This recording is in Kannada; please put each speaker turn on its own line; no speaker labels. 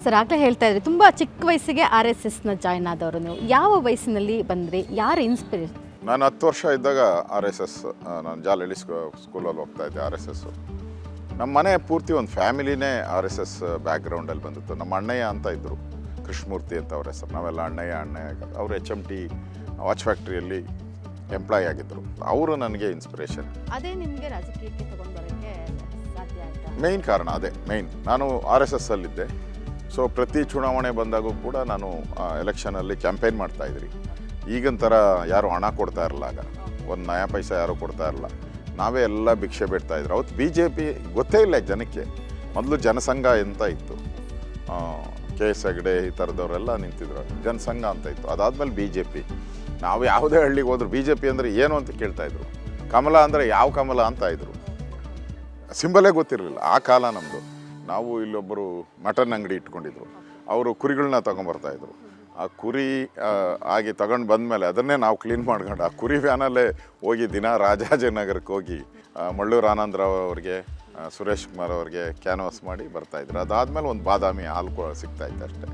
ಸರ್ ಆಗಲೇ ಹೇಳ್ತಾ ಇದ್ರಿ ತುಂಬ ಚಿಕ್ಕ ವಯಸ್ಸಿಗೆ RSSನ ಜಾಯ್ನ್ ಆದವರು ನೀವು. ಯಾವ ವಯಸ್ಸಿನಲ್ಲಿ ಬಂದ್ರಿ? ಯಾರು ಇನ್ಸ್ಪಿರೇಷನ್?
ನಾನು 10 ವರ್ಷ ಇದ್ದಾಗ RSS, ನಾನು ಜಾಲಹಳ್ಳಿ ಸ್ಕೂಲಲ್ಲಿ ಹೋಗ್ತಾ ಇದ್ದೆ. RSS ನಮ್ಮ ಮನೆ ಪೂರ್ತಿ ಒಂದು ಫ್ಯಾಮಿಲಿನೇ RSS ಬ್ಯಾಕ್ಗ್ರೌಂಡಲ್ಲಿ ಬಂದಿತ್ತು. ನಮ್ಮ ಅಣ್ಣಯ್ಯ ಅಂತ ಇದ್ದರು, ಕೃಷ್ಣಮೂರ್ತಿ ಅಂತ ಅವ್ರ ಹೆಸರು. ನಾವೆಲ್ಲ ಅಣ್ಣಯ್ಯ ಅವರು HMT ವಾಚ್ ಫ್ಯಾಕ್ಟ್ರಿಯಲ್ಲಿ ಎಂಪ್ಲಾಯ್ ಆಗಿದ್ದರು. ಅವರು ನನಗೆ ಇನ್ಸ್ಪಿರೇಷನ್.
ಅದೇ ನಿಮಗೆ ರಾಜಕೀಯಕ್ಕೆ ತಗೊಂಡು ಬರೋಕ್ಕೆ ಸಾಧ್ಯ ಆಯ್ತಾ?
ಮೇಯ್ನ್ ಕಾರಣ ಅದೇ ಮೇಯ್ನ್. ನಾನು RSS ಅಲ್ಲಿದ್ದೆ. ಸೊ ಪ್ರತಿ ಚುನಾವಣೆ ಬಂದಾಗೂ ಕೂಡ ನಾನು ಎಲೆಕ್ಷನಲ್ಲಿ ಕ್ಯಾಂಪೇನ್ ಮಾಡ್ತಾಯಿದ್ರಿ. ಈಗಿನ ಥರ ಯಾರು ಹಣ ಕೊಡ್ತಾ ಇರಲ್ಲ, ಆಗ ಒಂದು ನಯಾ ಪೈಸೆ ಯಾರೂ ಕೊಡ್ತಾ ಇರಲ್ಲ. ನಾವೇ ಎಲ್ಲ ಭಿಕ್ಷೆ ಬಿಡ್ತಾಯಿದ್ರು. ಅವತ್ತು BJP ಗೊತ್ತೇ ಇಲ್ಲ ಜನಕ್ಕೆ. ಮೊದಲು ಜನಸಂಘ ಅಂತ ಇತ್ತು, KS ಹೆಗ್ಡೆ ಈ ಥರದವರೆಲ್ಲ ನಿಂತಿದ್ರು. ಜನಸಂಘ ಅಂತ ಇತ್ತು. ಅದಾದಮೇಲೆ BJP. ನಾವು ಯಾವುದೇ ಹಳ್ಳಿಗೆ ಹೋದ್ರು BJP ಅಂದರೆ ಏನು ಅಂತ ಕೇಳ್ತಾಯಿದ್ರು. ಕಮಲ ಅಂದರೆ ಯಾವ ಕಮಲ ಅಂತ ಇದ್ರು. ಸಿಂಬಲೇ ಗೊತ್ತಿರಲಿಲ್ಲ ಆ ಕಾಲ ನಮ್ಮದು. ನಾವು ಇಲ್ಲೊಬ್ಬರು ಮಟನ್ ಅಂಗಡಿ ಇಟ್ಕೊಂಡಿದ್ರು. ಅವರು ಕುರಿಗಳನ್ನ ತೊಗೊಂಬರ್ತಾಯಿದ್ರು. ಆ ಕುರಿ ಆಗಿ ತಗೊಂಡು ಬಂದಮೇಲೆ ಅದನ್ನೇ ನಾವು ಕ್ಲೀನ್ ಮಾಡ್ಕೊಂಡು ಆ ಕುರಿ ವ್ಯಾನಲ್ಲೇ ಹೋಗಿ ದಿನ ರಾಜಾಜಿನಗರಕ್ಕೆ ಹೋಗಿ ಮಳ್ಳೂರು ಆನಂದರಾವ್ ಅವ್ರಿಗೆ, ಸುರೇಶ್ ಕುಮಾರ್ ಅವ್ರಿಗೆ ಕ್ಯಾನ್ವಾಸ್ ಮಾಡಿ ಬರ್ತಾಯಿದ್ರು. ಅದಾದಮೇಲೆ ಒಂದು ಬಾದಾಮಿ ಹಾಲು ಸಿಗ್ತಾಯಿತ್ತು ಅಷ್ಟೇ.